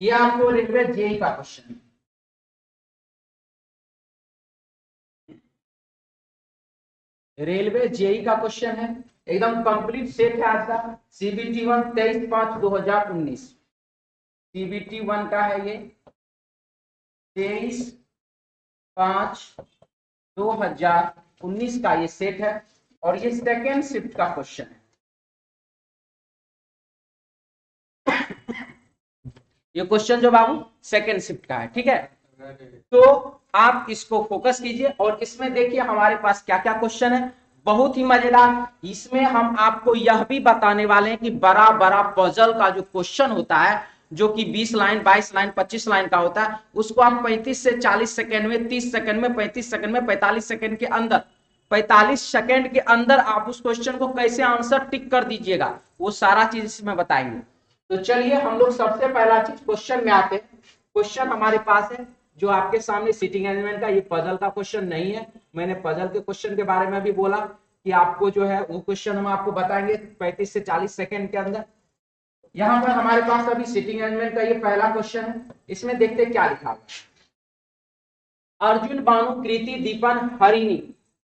ये आपको railway JEE का क्वेश्चन है। रेलवे जेई का क्वेश्चन है, एकदम कंप्लीट सेट है आज का। सीबीटी 1 23/5/2019, सीबीटी 1 का है ये 23/5/2019 का ये सेट है, और ये सेकेंड शिफ्ट का क्वेश्चन है। ये क्वेश्चन जो बाबू सेकेंड शिफ्ट का है, ठीक है। तो आप इसको फोकस कीजिए, और इसमें देखिए हमारे पास क्या क्या क्वेश्चन है, बहुत ही मजेदार। इसमें हम आपको यह भी बताने वाले हैं कि बड़ा बड़ा पजल का जो क्वेश्चन होता है, जो कि 20 लाइन 22 लाइन 25 लाइन का होता है, उसको आप 35 से 40 सेकंड में, 30 सेकंड में, 35 सेकंड में, 45 सेकंड के अंदर, 45 सेकंड के अंदर आप उस क्वेश्चन को कैसे आंसर टिक कर दीजिएगा, वो सारा चीज इसमें बताएंगे। तो चलिए हम लोग सबसे पहला चीज क्वेश्चन में आते हैं। क्वेश्चन हमारे पास है जो आपके सामने सीटिंग अरेंजमेंट का, ये पजल का क्वेश्चन नहीं है। मैंने पजल के क्वेश्चन के बारे में भी बोला कि आपको जो है वो क्वेश्चन हम आपको बताएंगे 35 से 40 सेकंड के अंदर। यहाँ पर हमारे पास अभी सीटिंग अरेंजमेंट का ये पहला क्वेश्चन है। इसमें देखते क्या लिखा हुआ है। अर्जुन, बानु, कृति, दीपन, हरिणी,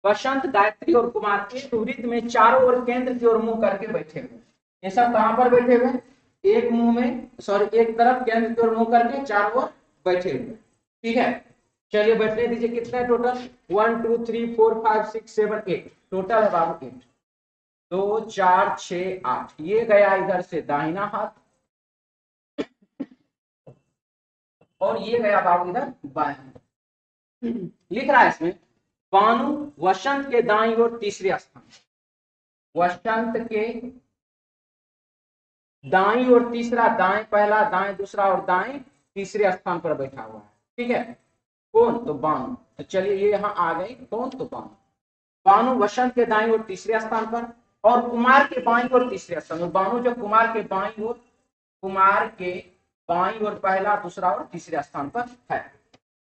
बसंत, गायत्री और कुमार एक वृत्त में चारों ओर केंद्र की ओर मुंह करके बैठे हुए। ये सब कहां पर बैठे हुए? एक मुंह में, सॉरी, एक तरफ केंद्र की ओर मुंह करके चारों ओर बैठे हुए, ठीक है। चलिए बैठने दीजिए। कितने टोटल? 1 2 3 4 5 6 7 8 टोटल है बाबू 8। 2 4 6 8, ये गया इधर से दाहिना हाथ, और ये गया बाबू इधर बाएं। लिख रहा है इसमें, बानु वसंत के दाईं ओर तीसरे स्थान, वसंत के दाईं ओर तीसरा, दाएं पहला, दाएं दूसरा और दाएं तीसरे स्थान पर बैठा हुआ है, ठीक है। कौन? तो बानु। तो चलिए ये यहाँ आ गई, कौन? तो बानु। बानु वसंत के दाईं ओर तीसरे स्थान पर, और कुमार के बाईं ओर तीसरे स्थान पर। बानु जो कुमार के बाईं ओर, कुमार के बाईं ओर पहला, दूसरा और तीसरे स्थान पर है।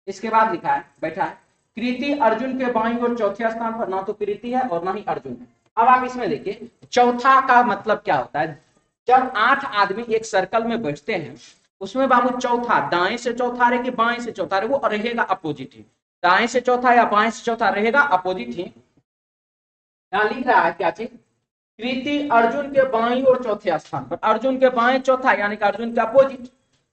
इसके बाद लिखा है, बैठा है, कृति अर्जुन के बाईं ओर चौथे स्थान पर। ना तो कृति है और ना ही अर्जुन है। अब आप इसमें देखिए चौथा का मतलब क्या होता है। जब 8 आदमी एक सर्कल में बैठते हैं, उसमें बाबू चौथा दाएं से चौथा रहे कि बाएं से चौथा रहे, वो रहेगा अपोजिट ही। दाएं से चौथा या बाएं से चौथा रहेगा अपोजिट ही। यहाँ लिख रहा है क्या चीज, कृति अर्जुन के बाईं और चौथे स्थान पर। अर्जुन के बाएं चौथा यानी कि अर्जुन के अपोजिट।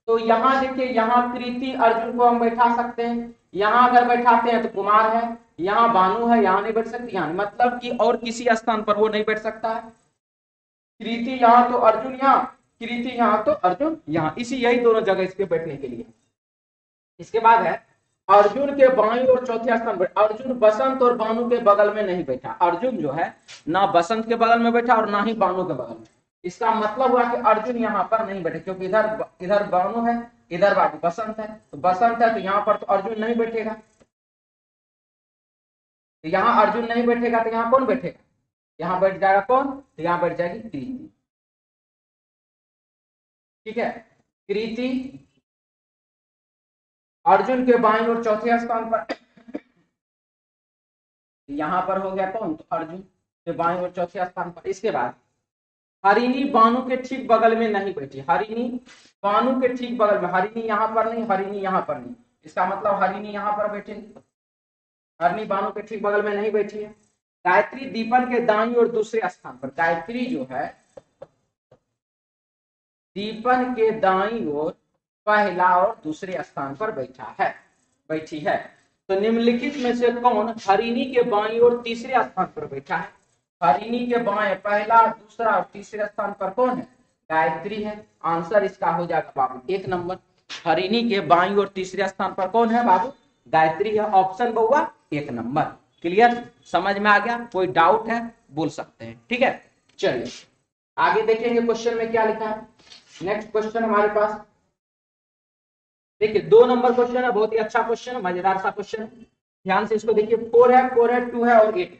तो यहाँ देखिए, यहाँ कृति अर्जुन को हम बैठा सकते हैं, यहाँ अगर बैठाते हैं तो कुमार है, यहाँ बानु है, यहाँ नहीं बैठ सकती, यहाँ मतलब कि और किसी स्थान पर वो नहीं बैठ सकता है। कृति यहाँ तो अर्जुन यहाँ, कृति यहाँ तो अर्जुन यहाँ, इसी यही दोनों जगह इसके बैठने के लिए। इसके बाद है, अर्जुन के बाईं और चौथे स्थान पर। अर्जुन बसंत और बानु के बगल में नहीं बैठा। अर्जुन जो है ना बसंत के बगल में बैठा और ना ही बानु के बगल में। इसका मतलब हुआ कि अर्जुन यहाँ पर नहीं बैठे, क्योंकि इधर इधर बानु है, इधर बाबू बसंत है। तो बसंत है तो यहाँ पर तो अर्जुन नहीं बैठेगा। तो यहाँ अर्जुन नहीं बैठेगा तो यहाँ कौन बैठेगा? यहाँ बैठ जाएगा कौन? तो यहाँ बैठ जाएगी कृति, ठीक है। कृति अर्जुन के बाईं और चौथे स्थान पर। यहां पर हो गया कौन? तो अर्जुन के बाईं और चौथे स्थान पर। इसके बाद हरिणी बानु के ठीक बगल में नहीं बैठी। हरिणी बानु के ठीक बगल में, हरिणी यहां पर नहीं, हरिणी यहां पर नहीं। इसका मतलब हरिणी यहां पर बैठेगी, हरिणी बानु के ठीक बगल में नहीं बैठी है। गायत्री दीपन के दाईं और दूसरे स्थान पर। गायत्री जो है दीपन के दाईं ओर पहला और दूसरे स्थान पर बैठी है। तो निम्नलिखित में से कौन हरिणी के बाईं ओर तीसरे स्थान पर बैठा है? हरिणी के बाएं पहला, दूसरा और तीसरे स्थान पर कौन है? गायत्री है। आंसर इसका हो जाएगा बाबू 1 नंबर। हरिणी के बाईं ओर तीसरे स्थान पर कौन है बाबू? गायत्री है। ऑप्शन बउआ 1 नंबर। क्लियर? समझ में आ गया? कोई डाउट है बोल सकते हैं, ठीक है। चलिए आगे देखेंगे क्वेश्चन में क्या लिखा है। नेक्स्ट क्वेश्चन हमारे पास देखिए 2 नंबर क्वेश्चन है, बहुत ही अच्छा क्वेश्चन है, मजेदार सा क्वेश्चन है। ध्यान से इसको देखिए। 4 है, 2 है और 8।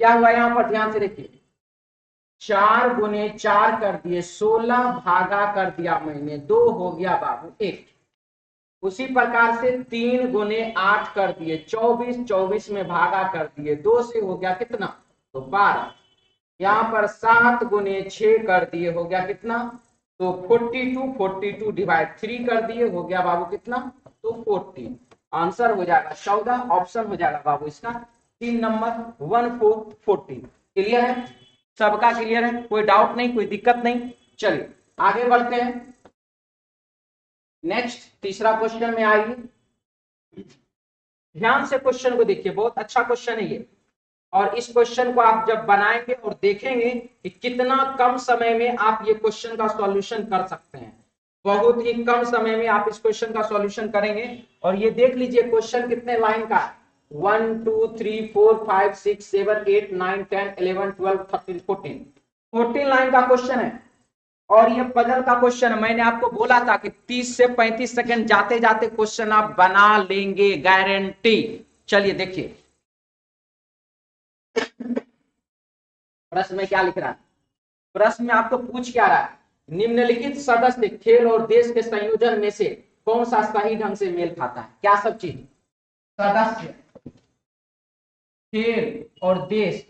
क्या हुआ यहाँ पर? ध्यान से देखिए, 4 गुने 4 कर दिए 16, भागा कर दिया मैंने 2, हो गया बाबू 8। उसी प्रकार से 3 गुने 8 कर दिए 24, 24 में भागा कर दिए 2 से, हो गया कितना? तो 12। यहाँ पर 7 गुने 6 कर दिए, हो गया कितना? तो 42 डिवाइड 3 कर दिए, हो गया बाबू कितना, तो 40। आंसर हो जाएगा 14, ऑप्शन हो जाएगा बाबू इसका 3 नंबर 1440। क्लियर है, सबका क्लियर है, कोई डाउट नहीं, कोई दिक्कत नहीं। चलिए आगे बढ़ते हैं। नेक्स्ट तीसरा क्वेश्चन में आइए, ध्यान से क्वेश्चन को देखिए, बहुत अच्छा क्वेश्चन है ये। और इस क्वेश्चन को आप जब बनाएंगे और देखेंगे कि कितना कम समय में आप ये क्वेश्चन का सॉल्यूशन कर सकते हैं, बहुत ही कम समय में आप इस क्वेश्चन का सॉल्यूशन करेंगे। और ये देख लीजिए क्वेश्चन कितने लाइन का, 1 2 3 4 5 6 7 8 9 10 11 12 13 14 लाइन का क्वेश्चन है। और ये पजल का क्वेश्चन है, मैंने आपको बोला था कि 30 से 35 सेकंड जाते जाते क्वेश्चन आप बना लेंगे, गारंटी। चलिए देखिए प्रश्न में क्या लिख रहा है, प्रश्न में आपको पूछ क्या रहा है, निम्नलिखित सदस्य खेल और देश के संयोजन में से कौन सा सही ढंग से मेल खाता है। क्या सब चीज, सदस्य, खेल और देश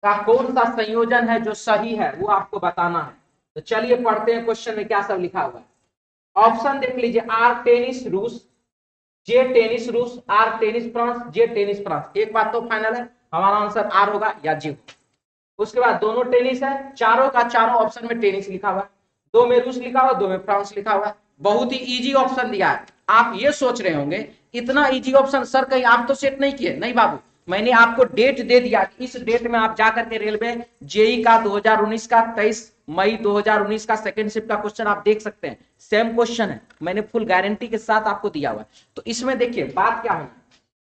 का कौन सा संयोजन है जो सही है, वो आपको बताना है। तो चलिए पढ़ते हैं क्वेश्चन में क्या सब लिखा हुआ है। ऑप्शन देख लीजिए, आर टेनिस रूस, जे टेनिस रूस, R tennis France, J tennis France. एक बात तो फाइनल है, हमारा आंसर आर होगा या जे। उसके बाद दोनों टेनिस है, चारों का चारों ऑप्शन में टेनिस लिखा हुआ है, दो में रूस लिखा हुआ, दो में फ्रांस लिखा हुआ है। बहुत ही इजी ऑप्शन दिया है। आप ये सोच रहे होंगे इतना इजी ऑप्शन सर कहीं आप तो सेट नहीं किए, नहीं बाबू, मैंने आपको डेट दे दिया, इस डेट में आप जाकर के रेलवे जेई का 2019 का 23 मई 2019 का सेकंड शिफ्ट का क्वेश्चन आप देख सकते हैं, सेम क्वेश्चन है, मैंने फुल गारंटी के साथ आपको दिया हुआ है। तो इसमें देखिए बात क्या होना,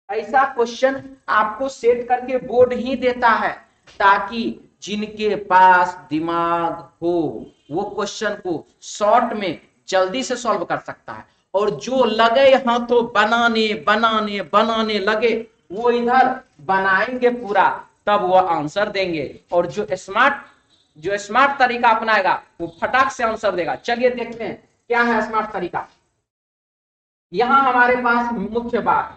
ऐसा क्वेश्चन आपको सेट करके बोर्ड ही देता है ताकि जिनके पास दिमाग हो वो क्वेश्चन को शॉर्ट में जल्दी से सॉल्व कर सकता है, और जो लगे हाथों बनाने बनाने बनाने लगे वो इधर बनाएंगे पूरा, तब वो आंसर देंगे। और जो स्मार्ट तरीका अपनाएगा वो फटाक से आंसर देगा। चलिए देखते हैं क्या है स्मार्ट तरीका। यहां हमारे पास मुख्य बात,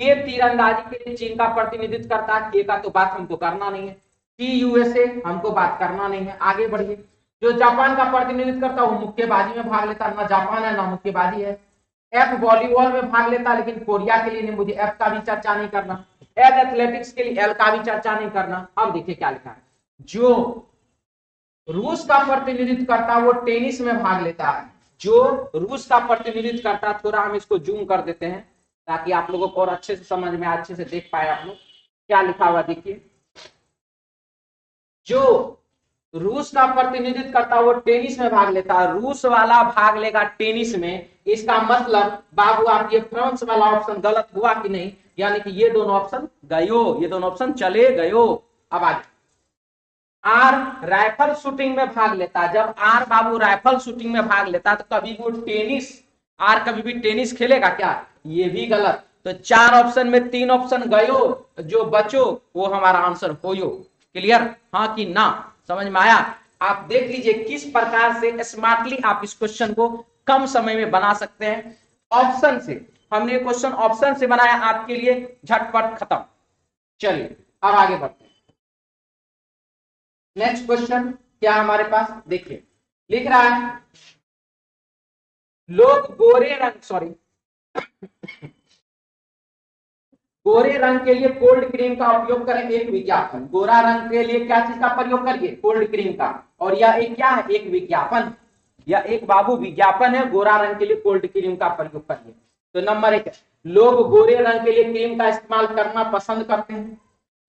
के तीरंदाजी के लिए चीन का प्रतिनिधित्व करता है, के का तो बात हमको करना नहीं है, टी यूएसए हमको बात करना नहीं है। आगे बढ़िए, जो जापान का प्रतिनिधित्व करता है वो मुक्केबाजी में भाग लेता है, ना जापान है ना मुक्केबाजी है। एफ वॉलीबॉल में भाग लेता है, लेकिन कोरिया के लिए नहीं, मुझे एफ का भी चर्चा नहीं करना। एल एथलेटिक्स के लिए एल का भी चर्चा नहीं करना। अब देखिए क्या लिखा है, जो रूस का प्रतिनिधित्व करता है वो टेनिस में भाग लेता है, जो रूस का प्रतिनिधित्व करता है, थोड़ा हम इसको जूम कर देते हैं ताकि आप लोगों को और अच्छे से समझ में, अच्छे से देख पाए आप लोग क्या लिखा हुआ। देखिए जो रूस का प्रतिनिधित्व करता है वो टेनिस में भाग लेता है, रूस वाला भाग लेगा टेनिस में, इसका मतलब बाबू आप ये फ्रांस वाला ऑप्शन गलत हुआ कि नहीं, यानी कि ये दोनों ऑप्शन गयो, ये दोनों ऑप्शन चले गयो। अब आगे, आर राइफल शूटिंग में भाग लेता है, जब आर बाबू राइफल शूटिंग में भाग लेता है तो कभी वो टेनिस, आर कभी भी टेनिस खेलेगा क्या, ये भी गलत। तो 4 ऑप्शन में 3 ऑप्शन गयो, जो बचो वो हमारा आंसर होयो। क्लियर, हाँ कि ना, समझ में आया। आप देख लीजिए किस प्रकार से स्मार्टली आप इस क्वेश्चन को कम समय में बना सकते हैं। ऑप्शन से हमने क्वेश्चन ऑप्शन से बनाया आपके लिए, झटपट खत्म। चलिए अब आगे बढ़ते हैं। नेक्स्ट क्वेश्चन क्या हमारे पास, देखिए लिख रहा है, लोग गोरे रंग के लिए कोल्ड क्रीम का उपयोग करें, एक विज्ञापन। गोरा रंग के लिए क्या चीज का प्रयोग करिए, कोल्ड क्रीम का। और यह एक क्या है, एक विज्ञापन, यह एक बाबू विज्ञापन है, गोरा रंग के लिए कोल्ड क्रीम का प्रयोग करिए। तो नंबर 1, लोग गोरे रंग के लिए क्रीम का इस्तेमाल करना पसंद करते हैं।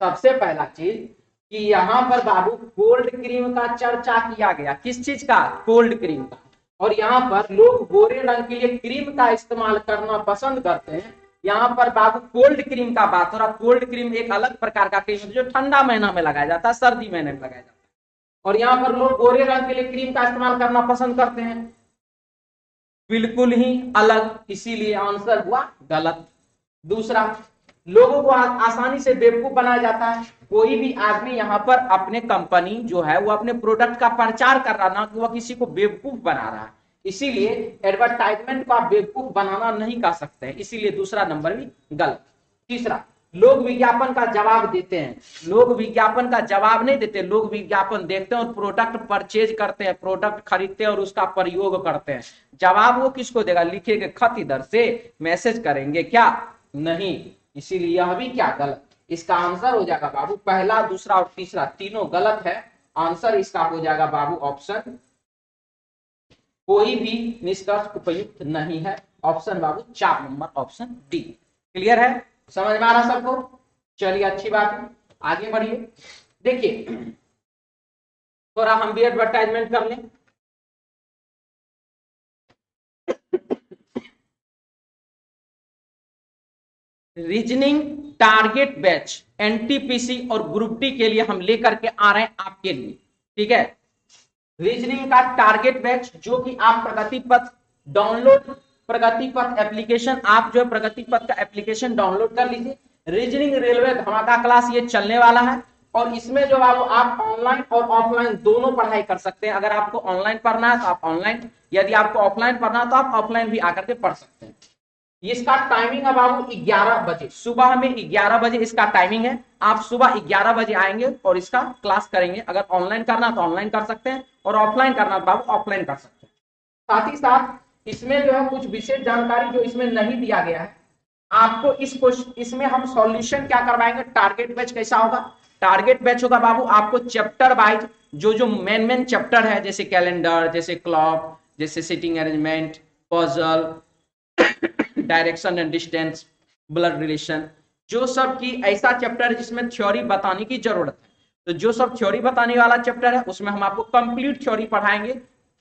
सबसे पहला चीज कि यहां पर बाबू कोल्ड क्रीम का चर्चा किया गया, किस चीज का, कोल्ड क्रीम का। और यहाँ पर लोग गोरे रंग के लिए क्रीम का इस्तेमाल करना पसंद करते हैं, यहाँ पर बाबू कोल्ड क्रीम का बात हो रहा। कोल्ड क्रीम एक अलग प्रकार का क्रीम जो ठंडा महीना में लगाया जाता है, सर्दी महीने में लगाया जाता है। और यहाँ पर लोग गोरे रंग के लिए क्रीम का इस्तेमाल करना पसंद करते हैं, बिल्कुल ही अलग, इसीलिए आंसर हुआ गलत। दूसरा, लोगों को आसानी से बेवकूफ बनाया जाता है। कोई भी आदमी यहाँ पर अपने कंपनी जो है वो अपने प्रोडक्ट का प्रचार कर रहा, ना कि वह किसी को बेवकूफ बना रहा है, इसीलिए एडवर्टाइजमेंट को आप बेवकूफ बनाना नहीं कर सकते हैं, इसीलिए दूसरा नंबर भी गलत। तीसरा, लोग विज्ञापन का जवाब देते हैं, लोग विज्ञापन का जवाब नहीं देते, लोग विज्ञापन देखते हैं और प्रोडक्ट परचेज करते हैं, प्रोडक्ट खरीदते हैं और उसका प्रयोग करते हैं। जवाब वो किसको देगा? लिखेंगे खत इधर से, मैसेज करेंगे क्या? नहीं। इसीलिए यह भी क्या गलत। इसका आंसर हो जाएगा बाबू पहला, दूसरा और तीसरा तीनों गलत है। आंसर इसका हो जाएगा बाबू ऑप्शन, कोई भी निष्कर्ष उपयुक्त नहीं है। ऑप्शन बाबू 4 नंबर, ऑप्शन डी। क्लियर है? समझ में आ रहा सबको? चलिए अच्छी बात है, आगे बढ़िए। देखिए थोड़ा हम भी एडवर्टाइजमेंट कर लें। रीजनिंग टारगेट बैच एनटीपीसी और ग्रुप डी के लिए हम लेकर के आ रहे हैं आपके लिए, ठीक है। रीजनिंग का टारगेट बैच जो कि आप प्रगति पथ डाउनलोड, प्रगति पथ एप्लीकेशन, आप जो है प्रगति पथ का एप्लीकेशन डाउनलोड कर लीजिए। रीजनिंग रेलवे धमाका क्लास ये चलने वाला है और इसमें जो आप ऑनलाइन और ऑफलाइन दोनों पढ़ाई कर सकते हैं। अगर आपको ऑनलाइन पढ़ना है तो आप ऑनलाइन, यदि आपको ऑफलाइन पढ़ना है तो आप ऑफलाइन भी आकर के पढ़ सकते हैं। इसका टाइमिंग है बाबू 11 बजे, सुबह में 11 बजे इसका टाइमिंग है। आप सुबह 11 बजे आएंगे और इसका क्लास करेंगे। अगर ऑनलाइन करना तो ऑनलाइन कर सकते हैं और ऑफलाइन करना तो बाबू ऑफलाइन कर सकते हैं। साथ ही साथ इसमें जो है कुछ विशेष जानकारी जो इसमें नहीं दिया गया है आपको, इसमें हम सॉल्यूशन क्या करवाएंगे। टारगेट बैच कैसा होगा? टारगेट बैच होगा बाबू आपको चैप्टर वाइज जो मेन चैप्टर है, जैसे कैलेंडर, जैसे क्लॉक, जैसे sitting arrangement, puzzle, direction and distance, blood relation, जो सब की ऐसा चैप्टर है जिसमें थ्योरी बताने की जरूरत है। तो जो सब थ्योरी बताने वाला चैप्टर है उसमें हम आपको कंप्लीट थ्योरी पढ़ाएंगे,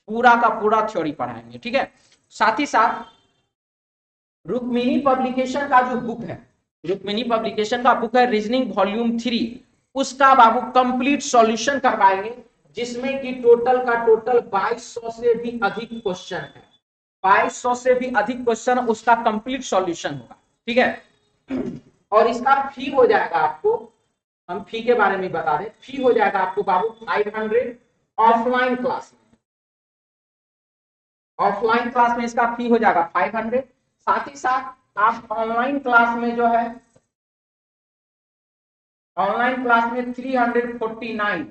पूरा का पूरा थ्योरी पढ़ाएंगे, ठीक है। साथ ही साथ रुक्मिणी पब्लिकेशन का जो बुक है, रुक्मिणी पब्लिकेशन का बुक है रीजनिंग वॉल्यूम 3, उसका बाबू कंप्लीट सॉल्यूशन करवाएंगे, जिसमें कि टोटल का टोटल 2200 से भी अधिक क्वेश्चन है। 2200 से भी अधिक क्वेश्चन, उसका कंप्लीट सॉल्यूशन होगा, ठीक है। और इसका फी हो जाएगा आपको, हम फी के बारे में बता दें, फी हो जाएगा आपको बाबू 500 ऑफलाइन क्लास में। ऑफलाइन क्लास में इसका फी हो जाएगा 500। साथ ही साथ आप ऑनलाइन क्लास में जो है, ऑनलाइन क्लास में 349,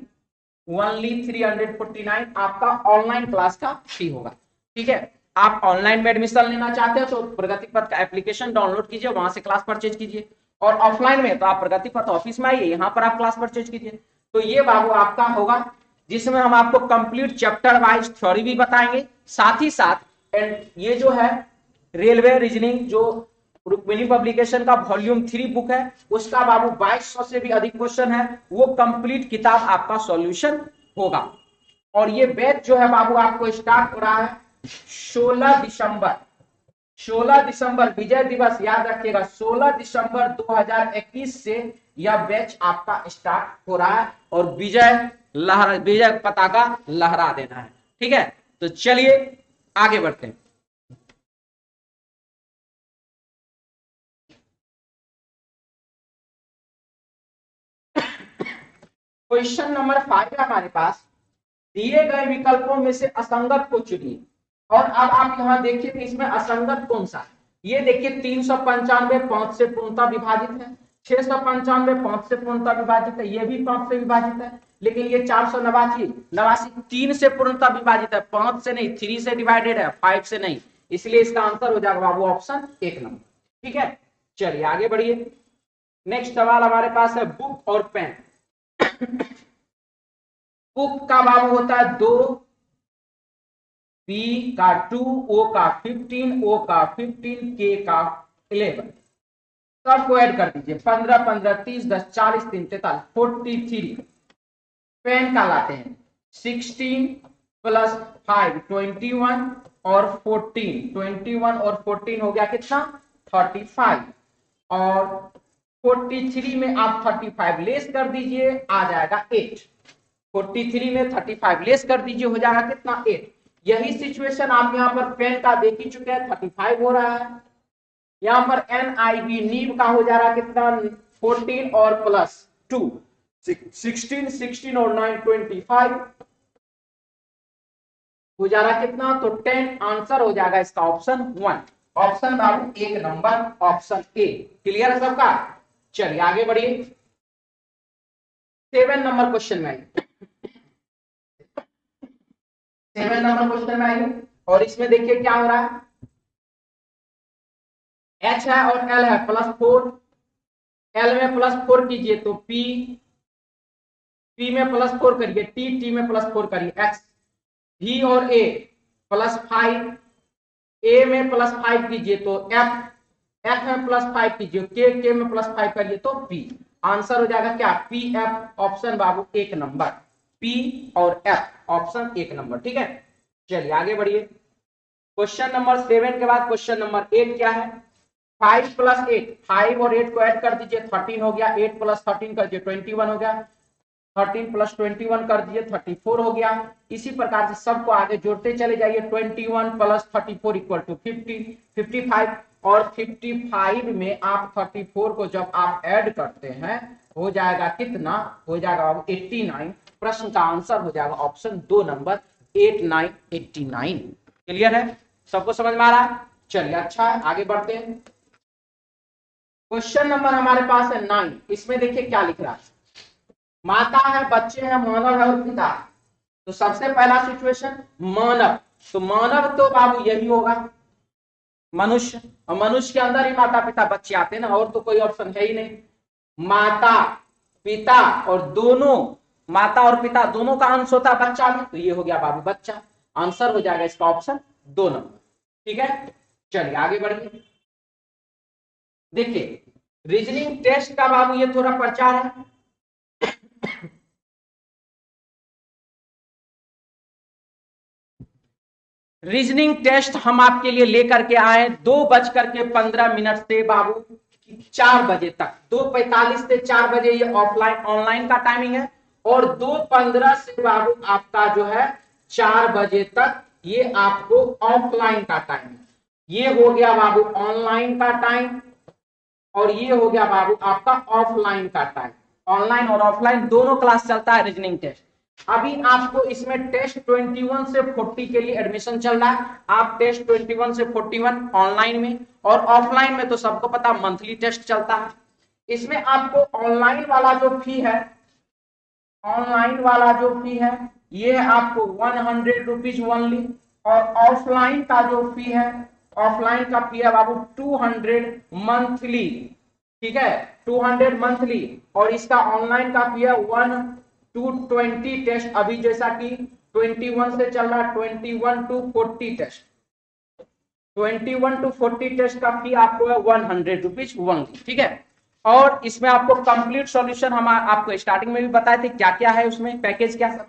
ओनली 349 आपका ऑनलाइन क्लास का फी होगा, ठीक है। आप ऑनलाइन में एडमिशन लेना चाहते हो तो प्रगति पथ का एप्लीकेशन डाउनलोड कीजिए, वहां से क्लास परचेज कीजिए। और ऑफलाइन में तो आप प्रगति पथ ऑफिस में आइए, यहाँ पर आप क्लास परचेज कीजिए। तो ये बाबू आपका होगा जिसमें हम आपको कंप्लीट चैप्टर वाइज थ्योरी भी बताएंगे। साथ ही साथ ये जो है रेलवे रीजनिंग जो रुक्मिणी पब्लिकेशन का वॉल्यूम 3 बुक है, उसका बाबू 2200 से भी अधिक क्वेश्चन है, वो कंप्लीट किताब आपका सॉल्यूशन होगा। और ये बैच जो है बाबू आपको स्टार्ट हो रहा है 16 दिसंबर, 16 दिसंबर विजय दिवस, याद रखिएगा 16 दिसंबर 2021 से यह बैच आपका स्टार्ट हो रहा है और विजय पताका लहरा देना है, ठीक है। तो चलिए आगे बढ़ते हैं। क्वेश्चन नंबर 5 है हमारे पास, दिए गए विकल्पों में से असंगत को चुनिए। और अब आप यहां देखिए कि इसमें असंगत कौन सा है। ये देखिए 395 5 से पूर्णतः विभाजित है, 695 5 से पूर्णतः विभाजित है, ये भी 5 से विभाजित है, लेकिन ये 489 3 से पूर्णतः विभाजित है, 5 से नहीं, 3 से डिवाइडेड है, 5 से नहीं। इसलिए इसका आंसर हो जाएगा बाबू ऑप्शन 1 नंबर, ठीक है। चलिए आगे बढ़िए। नेक्स्ट सवाल हमारे पास है बुक और पेन। बुक का बाबू होता है 2, पी का 2, ओ का 15, ओ का 15, के का 11, सबको ऐड कर दीजिए। 15 15 30 10 40 3 43 43। पेन का लाते हैं 16 प्लस 5 21 और 14, 21 और 14 हो गया कितना 35, और 43 में आप 35 लेस कर दीजिए, आ जाएगा 8। 43 में 35 लेस कर दीजिए, हो जाएगा कितना 8। यही सिचुएशन आप यहाँ पर पेन का देख ही चुके हैं, 35 हो रहा है। यहाँ पर NIV नीब का हो जा रहा है कितना 14 और प्लस 2 16, 16 और 9 25 हो जा रहा कितना, तो 10। आंसर हो जाएगा इसका option 1, option Babu 1 number, option A. Clear है सबका? चलिए आगे बढ़िए, 7 नंबर क्वेश्चन में आइए, 7 नंबर क्वेश्चन में आइए। और इसमें देखिए क्या हो रहा है, H है और L है +4, L में +4 कीजिए तो P में +4 करिए, T में +4 करिए, X V और A +5, A में +5 कीजिए तो F में +5 कीजिए, K में +5 करिए तो P। आंसर हो जाएगा क्या, PF, ऑप्शन बाबू 1 नंबर, P और F ऑप्शन 1 नंबर। ठीक है, चलिए आगे बढ़िए, क्वेश्चन नंबर 7 के बाद क्वेश्चन नंबर 8 क्या है, 5 + 8, 5 और 8 को ऐड कर दीजिए 13 हो गया, 8 + 13 कर दीजिए 21 हो गया, 13 + 21 कर दीजिए 34 हो गया। इसी प्रकार से सबको आगे जोड़ते चले जाइए, 21 + 34 = 50, 55 और 55 में आप 34 को जब आप ऐड करते हैं हो जाएगा कितना, हो जाएगा 89। प्रश्न का आंसर हो जाएगा ऑप्शन 2 नंबर 89। क्लियर है, सबको समझ में आ रहा है? चलिए अच्छा है, आगे बढ़ते हैं। क्वेश्चन नंबर हमारे पास है 9, इसमें देखिए क्या लिख रहा है, माता है, बच्चे हैं, मानव है और पिता। तो सबसे पहला सिचुएशन मानव, तो मानव तो बाबू यही होगा मनुष्य, और मनुष्य के अंदर ही माता पिता बच्चे आते हैं ना, और तो कोई ऑप्शन है ही नहीं। माता पिता और दोनों, माता और पिता दोनों का अंश होता है बच्चा में, तो ये हो गया बाबू बच्चा। आंसर हो जाएगा इसका ऑप्शन 2 नंबर। ठीक है, चलिए आगे बढ़िए, देखिए रीजनिंग टेस्ट का बाबू ये थोड़ा प्रचार है। रीजनिंग टेस्ट हम आपके लिए लेकर के आए 2:15 से बाबू 4 बजे तक, 2:45 से 4 बजे ये ऑफलाइन ऑनलाइन का टाइमिंग है, और 2:15 से बाबू आपका जो है 4 बजे तक ये आपको ऑफलाइन का टाइम है। ये हो गया बाबू ऑनलाइन का टाइम, और ये हो गया बाबू आपका ऑफलाइन का टाइम। ऑनलाइन और ऑफलाइन दोनों क्लास चलता है रीजनिंग टेस्ट। अभी आपको इसमें टेस्ट 21 से 40 के लिए एडमिशन चल रहा है। आप टेस्ट 21 से 41 ऑनलाइन में, और ऑफलाइन में तो सबको पता मंथली टेस्ट चलता है। इसमें आपको ऑनलाइन वाला जो फी है, ऑनलाइन वाला जो फी है ये आपको 100 रुपीज ओनली, और ऑफलाइन का जो फी है, ऑफलाइन का फी है बाबू 200 मंथली। ठीक है, 200 मंथली, और इसका ऑनलाइन का फी है 1 to 20 टेस्ट। अभी जैसा कि 21 से चल रहा है 21 to 40 टेस्ट, 21 to 40 टेस्ट का फी आपको है 100 रुपीज ओनली। ठीक है, और इसमें आपको कंप्लीट सॉल्यूशन हम आपको स्टार्टिंग में भी बताए थे क्या क्या है उसमें, पैकेज क्या सब।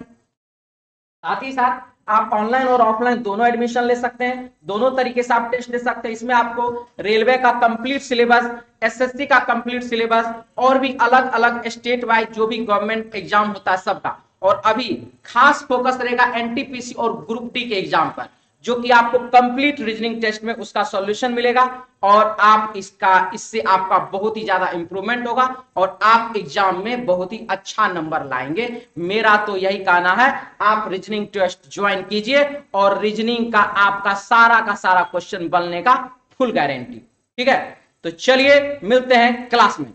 साथ ही साथ आप ऑनलाइन और ऑफलाइन दोनों एडमिशन ले सकते हैं, दोनों तरीके से आप टेस्ट दे सकते हैं। इसमें आपको रेलवे का कंप्लीट सिलेबस, एसएससी का कंप्लीट सिलेबस, और भी अलग अलग स्टेट वाइज जो भी गवर्नमेंट एग्जाम होता है सबका, और अभी खास फोकस रहेगा एनटीपीसी और ग्रुप डी के एग्जाम पर, जो कि आपको कंप्लीट रीजनिंग टेस्ट में उसका सॉल्यूशन मिलेगा, और आप इससे आपका बहुत ही ज्यादा इंप्रूवमेंट होगा, और आप एग्जाम में बहुत ही अच्छा नंबर लाएंगे। मेरा तो यही कहना है, आप रीजनिंग टेस्ट ज्वाइन कीजिए, और रीजनिंग का आपका सारा क्वेश्चन बनने का फुल गारंटी। ठीक है, तो चलिए मिलते हैं क्लास में।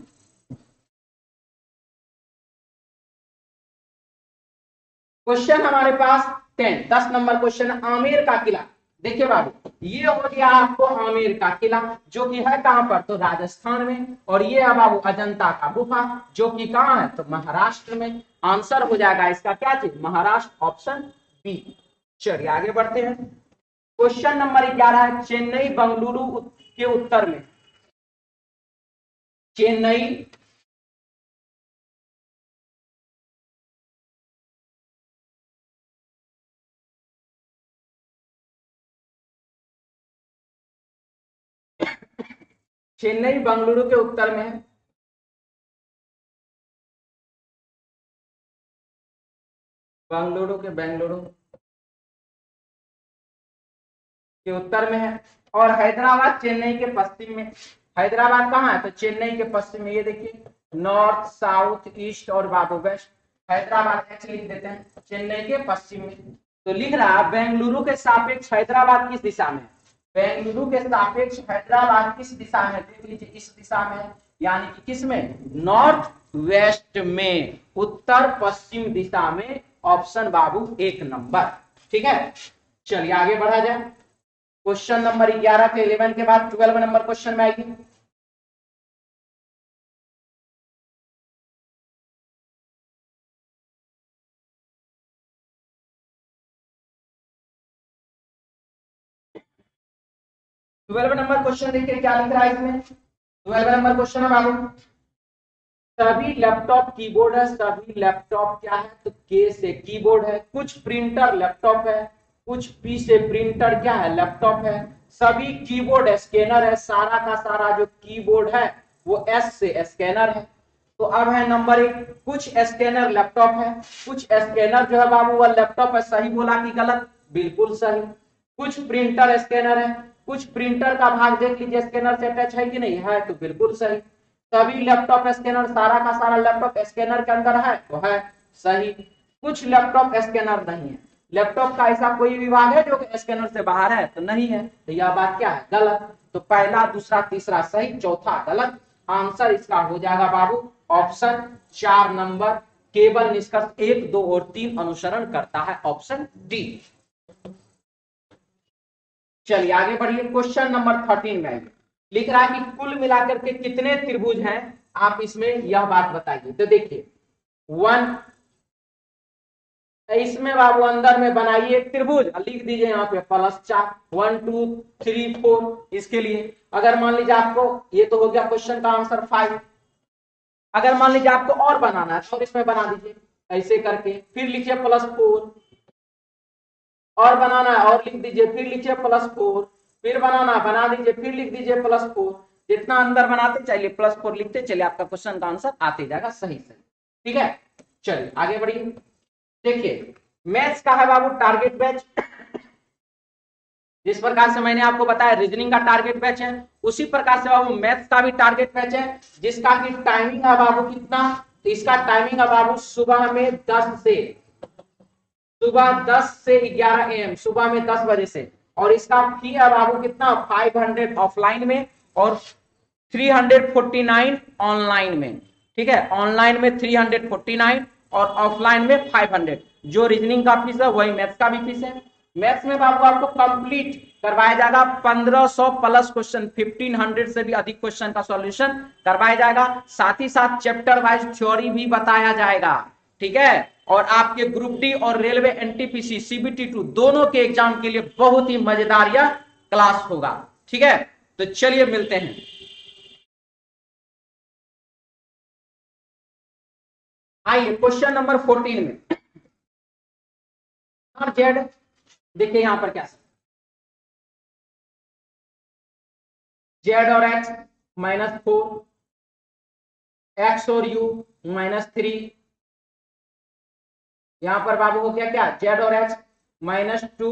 क्वेश्चन हमारे पास 10 नंबर क्वेश्चन, आमेर का किला। देखिए बाबू, ये हो गया आपको आमेर का किला, जो कि है कहां पर, तो राजस्थान में, और ये है बाबू अजंता का गुफा, जो कि कहां है, तो महाराष्ट्र में। आंसर हो जाएगा इसका क्या चीज, महाराष्ट्र, ऑप्शन बी। चलिए आगे बढ़ते हैं, क्वेश्चन नंबर 11 है, चेन्नई बंगलुरु के उत्तर में, चेन्नई चेन्नई बंगलुरु के उत्तर में है, बेंगलुरु के उत्तर में है, और हैदराबाद चेन्नई के पश्चिम में। हैदराबाद कहाँ है, तो चेन्नई के पश्चिम में। ये देखिए नॉर्थ, साउथ, ईस्ट और बाबू वेस्ट। हैदराबाद एच लिख देते हैं, चेन्नई के पश्चिम में। तो लिख रहा है बेंगलुरु के सापेक्ष हैदराबाद किस दिशा में, बेंगलुरु के सापेक्ष हैदराबाद किस दिशा में, देख लीजिए इस दिशा में। यानी कि किस में, नॉर्थ वेस्ट में, उत्तर पश्चिम दिशा में। ऑप्शन बाबू 1 नंबर। ठीक है, चलिए आगे बढ़ा जाए। क्वेश्चन नंबर 11 के 11 के बाद 12 नंबर क्वेश्चन में आएगी। ट्वेल्व नंबर क्वेश्चन देखिए क्या लिख रहा है इसमें। 12 नंबर क्वेश्चन है बाबू, सभी लैपटॉप कीबोर्ड है। सभी लैपटॉप क्या है, तो के से कीबोर्ड है। कुछ प्रिंटर लैपटॉप है, कुछ पी से प्रिंटर क्या है, लैपटॉप है। सभी कीबोर्ड स्कैनर है। सारा का सारा जो कीबोर्ड है वो एस से स्कैनर है। तो अब है नंबर 1, कुछ स्कैनर लैपटॉप है। कुछ स्कैनर जो है बाबू वह लैपटॉप है। सही बोला कि गलत, बिल्कुल सही। कुछ प्रिंटर स्कैनर है। कुछ प्रिंटर का भाग देख लीजिए स्कैनर से अटैच है कि नहीं है, तो बिल्कुल सही। सभी लैपटॉप स्कैनर, सारा का सारा लैपटॉप स्कैनर के अंदर है, तो है सही। कुछ लैपटॉप स्कैनर नहीं है। लैपटॉप का ऐसा कोई विभाग है जो स्कैनर से बाहर है, तो नहीं है। तो यह बात क्या है, गलत। तो पहला, दूसरा, तीसरा सही, चौथा गलत। आंसर इसका हो जाएगा बाबू ऑप्शन 4 नंबर। केवल निष्कर्ष 1, 2 और 3 अनुसरण करता है, ऑप्शन डी। चलिए आगे बढ़िए। क्वेश्चन नंबर 13 में लिख रहा है कि कुल मिलाकर के कितने त्रिभुज हैं, आप इसमें यह बात बताइए। तो देखिए 1, इसमें बाबू अंदर में बनाइए एक त्रिभुज, लिख दीजिए यहाँ पे +4, 1 2 3 4। इसके लिए अगर मान लीजिए आपको, ये तो हो गया क्वेश्चन का आंसर 5। अगर मान लीजिए आपको और बनाना है तो इसमें बना दीजिए ऐसे करके, फिर लिखिए +4। और बनाना है और लिख दीजिए, फिर लिखिए +4। फिर बनाना, बना दीजिए, फिर लिख दीजिए +4। जितना अंदर बनाते चलिए +4 लिखते चलिए, आपका क्वेश्चन का आंसर आते जाएगा सही सही। ठीक है, चलिए आगे बढ़िए। देखिए मैथ्स का है बाबू टारगेट बैच। जिस प्रकार से मैंने आपको बताया रीजनिंग का टारगेट बैच है, उसी प्रकार से बाबू मैथ्स का भी टारगेट बैच है, जिसका की टाइमिंग है बाबू कितना, तो इसका टाइमिंग है बाबू सुबह में 10 से, सुबह 10 से 11 AM, सुबह में 10 बजे से। और इसका फी है बाबू कितना, 500 ऑफलाइन में और 349 ऑनलाइन में। ठीक है, ऑनलाइन में 349 और ऑफलाइन में 500। जो रीजनिंग का फीस है वही मैथ्स का भी फीस है। मैथ्स में बाबू आपको कंप्लीट करवाया जाएगा 1500 प्लस क्वेश्चन, 1500 से भी अधिक क्वेश्चन का सॉल्यूशन करवाया जाएगा। साथ ही साथ चैप्टर वाइज थ्योरी भी बताया जाएगा। ठीक है, और आपके ग्रुप डी और रेलवे एनटीपीसी CBT2 दोनों के एग्जाम के लिए बहुत ही मजेदार यह क्लास होगा। ठीक है, तो चलिए मिलते हैं। आइए क्वेश्चन नंबर 14 में और जेड देखिए यहां पर क्या, जेड और एक्स -4, एक्स और यू -3। यहां पर बाबू हो गया क्या, जेड और एक्स -2,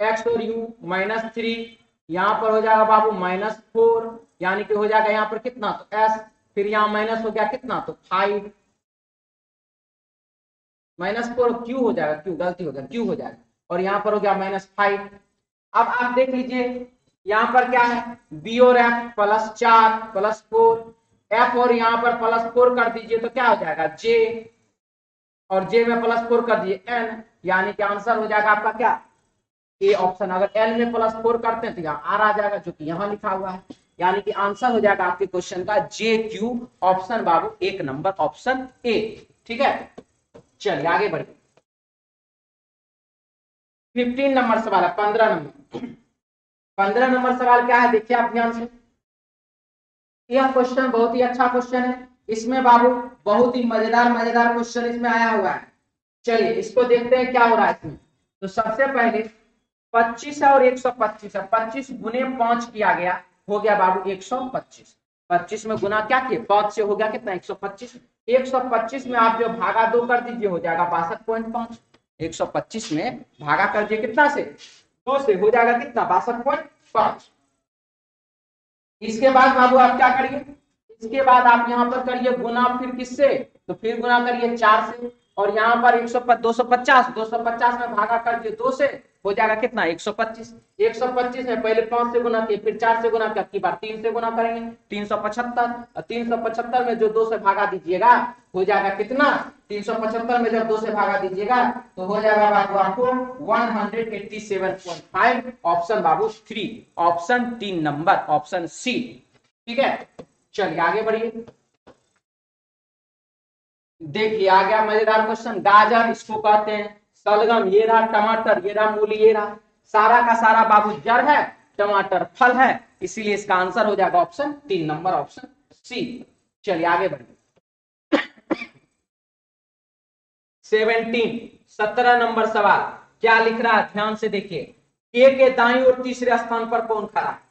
एक्स और यू -3। यहां पर हो जाएगा बाबू -4, यानी कि हो जाएगा यहां पर कितना, तो एस। फिर यहां माइनस हो गया कितना, तो 5, -4 क्यू हो जाएगा, क्यू गलती हो गया, क्यू हो जाएगा। और यहां पर हो गया -5। अब आप देख लीजिए यहां पर क्या है, बी और एफ +4 +4, एफ और यहां पर +4 कर दीजिए तो क्या हो जाएगा, जे, और जे में +4 कर दिए एन, यानी कि आंसर हो जाएगा आपका क्या, ए ऑप्शन। अगर एन में +4 करते हैं तो यहाँ आर आ जाएगा, जो कि यहाँ लिखा हुआ है। यानी कि आंसर हो जाएगा आपके क्वेश्चन का JQ option Babu 1 number, option A. ठीक है, चलिए आगे बढ़िए। 15 नंबर सवाल है, 15 नंबर सवाल क्या है, देखिए आप ध्यान से। यह क्वेश्चन बहुत ही अच्छा क्वेश्चन है। इसमें बाबू बहुत ही मजेदार मजेदार क्वेश्चन इसमें आया हुआ है। चलिए इसको देखते हैं क्या हो रहा है इसमें। तो सबसे पहले 25 है और 125 है, 25 गुने 5 किया गया, हो गया बाबू 125। 25 में गुना क्या किए, 5 से हो गया कितना, 125। 125 में आप जो भागा 2 कर दीजिए हो जाएगा 62.5। 125 में भागा कर दिए कितना से, 2 से, हो जाएगा कितना, 62.5। इसके बाद बाबू आप क्या करिए, इसके बाद आप यहाँ पर करिए गुना, फिर किससे, तो फिर गुना करिए 4 से। और यहाँ पर 250 में भागा कर दिए 2 से, हो जाएगा कितना 125। 125 है, पहले 5 से गुना किए, फिर 4 से गुना किया, की बार 3 से गुना करेंगे 375, और 375 में जो 2 से भागा दीजिएगा हो जाएगा कितना, 375 में जब 2 से भागा दीजिएगा तो हो जाएगा बाबू आपको 187.5। ऑप्शन बाबू 3, ऑप्शन 3 नंबर, ऑप्शन सी। ठीक है, चलिए आगे बढ़िए। देखिए आ गया मजेदार क्वेश्चन। गाजर इसको कहते हैं, सलगम ये रहा, टमाटर ये रहा, मूली ये रहा, सारा का सारा बाबू जड़ है, टमाटर फल है, इसीलिए इसका आंसर हो जाएगा ऑप्शन 3 नंबर, ऑप्शन सी। चलिए आगे बढ़िए। 17 नंबर सवाल क्या लिख रहा है, ध्यान से देखिए। के दाईं और तीसरे स्थान पर कौन खड़ा है?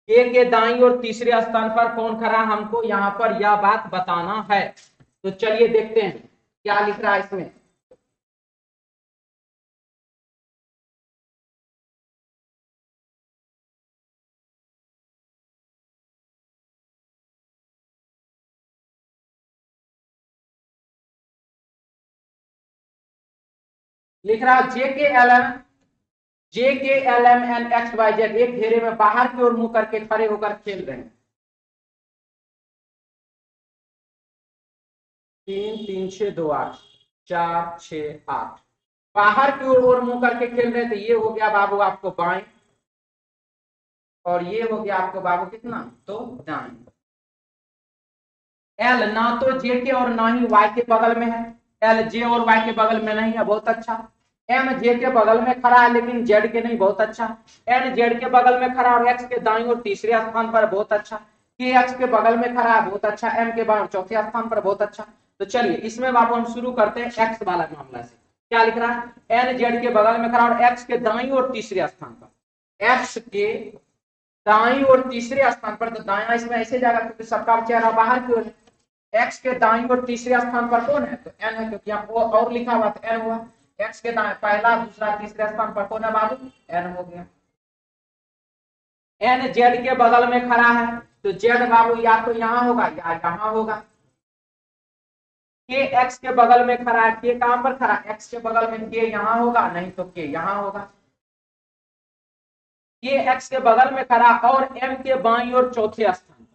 के दाईं और तीसरे स्थान पर कौन खड़ा, हमको यहां पर यह बात बताना है। तो चलिए देखते हैं क्या लिख रहा है इसमें। लिख रहा JKLM and XYZ एक घेरे में बाहर की ओर मुंह करके खड़े होकर खेल रहे हैं। 3 3 6 2 8 4 6 8 बाहर की ओर मुंह करके खेल रहे थे। ये हो गया बाबू आपको बाएं, और ये हो गया आपको बाबू कितना, तो दाएं। एल ना तो जे के और ना ही वाई के बगल में है, एल जे और वाई के बगल में नहीं है, बहुत अच्छा। एम जे के बगल में खड़ा है लेकिन जेड के नहीं, बहुत अच्छा। एन जेड के बगल में खड़ा और एक्स के दाईं और तीसरे स्थान पर, बहुत अच्छा। के एक्स के बगल में खड़ा है, बहुत अच्छा। एम के बाईं चौथे स्थान पर, बहुत अच्छा। तो चलिए इसमें बाबू हम शुरू करते हैं एक्स वाला मामला से। क्या लिख रहा है, एन जेड के बगल में खड़ा और एक्स के दाईं और तीसरे स्थान पर, एक्स के दाईं और तीसरे स्थान पर। तो दाया इसमें ऐसे जाएगा क्योंकि सबका चेहरा बाहर की ओर है। एक्स के दाईं और तीसरे स्थान पर कौन है, तो एन है, क्योंकि यहाँ और लिखा हुआ तो एन हुआ। एक्स के दाएं पहला दूसरा तीसरे स्थान पर कौन है बाबू, एन हो गया। एन जेड के बगल में खड़ा है तो जेड बाबू या तो यहाँ होगा या यहाँ होगा। के एक्स के बगल में खड़ा है, के कहां पर खड़ा, एक्स के बगल में, के यहाँ होगा नहीं तो के यहाँ होगा। के एक्स के बगल में खड़ा और एम के बाईं और चौथे स्थान पर,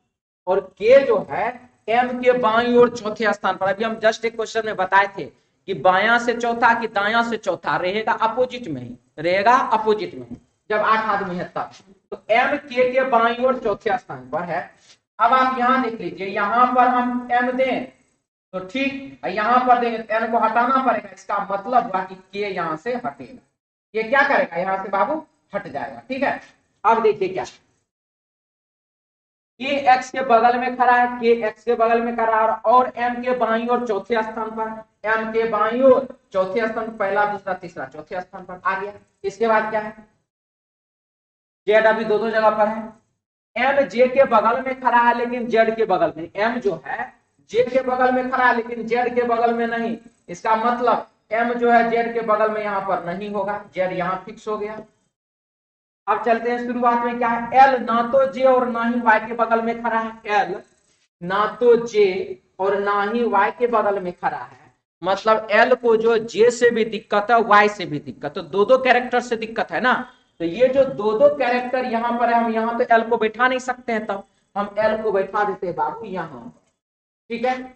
और के जो है एम के बाईं और चौथे स्थान पर। अभी हम जस्ट एक क्वेश्चन में बताए थे कि बायां से चौथा कि दायां से चौथा रहेगा, अपोजिट में ही रहेगा, अपोजिट में ही, जब 8 आदमी है तब। तो एम के बाईं और चौथे स्थान पर है। अब आप यहां देख लीजिए, यहां पर हम एम दें तो ठीक, यहां पर देंगे तो एन को हटाना पड़ेगा। इसका मतलब हुआ कि के यहां से हटेगा, ये क्या करेगा, यहां से बाबू हट जाएगा। ठीक है, अब देखिए क्या, के एक्स के बगल में खड़ा है, के एक्स के बगल में खड़ा है और एम के बाईं और चौथे स्थान पर, एम के बाईं और चौथे स्थान, पहला दूसरा तीसरा चौथे स्थान पर आ गया। इसके बाद क्या है, जेड अभी दो जगह पर है। एम जे के बगल में खड़ा है लेकिन जेड के बगल में, एम जो है जे के बगल में खड़ा है लेकिन जेड के बगल में नहीं। इसका मतलब एम जो है जेड के बगल में यहां पर नहीं होगा, जेड यहां फिक्स हो गया। अब चलते हैं शुरुआत में क्या है, एल ना तो जे और ना ही वाई के बगल में खड़ा है। एल ना तो जे और ना ही वाई के बगल में खड़ा है, मतलब एल को जो जे से भी दिक्कत है वाई से भी दिक्कत, तो दो कैरेक्टर से दिक्कत है ना। तो ये जो दो कैरेक्टर यहाँ पर है, हम यहाँ तो एल को बैठा नहीं सकते हैं, तब हम एल को बैठा देते हैं बाबू यहाँ। ठीक है,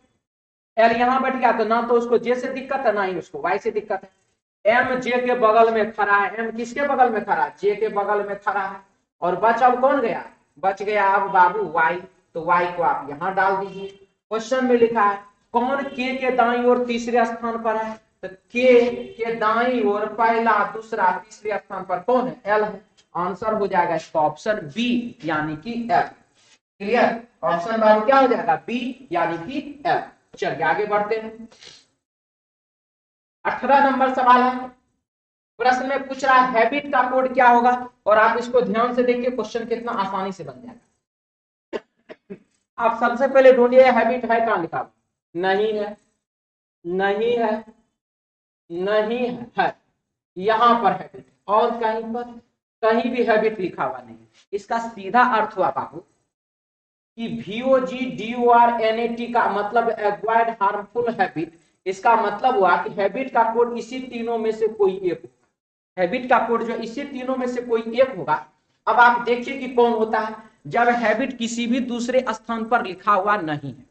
एल यहां बैठ गया तो ना तो उसको जे से दिक्कत है ना ही उसको वाई से दिक्कत है। एम जे के बगल में खड़ा है, एम किसके बगल में खड़ा है, जे के बगल में खड़ा है, और बच अब कौन गया, बच गया अब बाबू वाई। तो वाई को आप यहां डाल दीजिए। क्वेश्चन में लिखा है कौन के दाईं ओर तीसरे स्थान पर है, तो के दाईं ओर पहला दूसरा तीसरे स्थान पर कौन है, एल है। आंसर हो जाएगा इसका ऑप्शन बी यानी कि एल। क्लियर, ऑप्शन बाबू क्या हो जाएगा, बी यानी कि एल। चलिए आगे बढ़ते हैं। 18 नंबर सवाल है, प्रश्न में पूछ रहा है हैबिट का कोड क्या होगा, और आप इसको ध्यान से देखिए, क्वेश्चन कितना आसानी से बन जाएगा। आप सबसे पहले ढूंढिए हैबिट है कहां लिखा, नहीं है, नहीं है, नहीं है, यहां पर हैबिट, और कहीं पर कहीं भी हैबिट लिखा हुआ नहीं। इसका सीधा अर्थ हुआ बाबू कि VOGDORNAT का मतलब अवॉइड हार्मफुल हैबिट इसका मतलब हुआ कि हैबिट का कोड इसी तीनों में से कोई एक होगा। हैबिट का कोड जो इसी तीनों में से कोई एक होगा। अब आप देखिए कि कौन होता है। जब हैबिट किसी भी दूसरे स्थान पर लिखा हुआ नहीं है,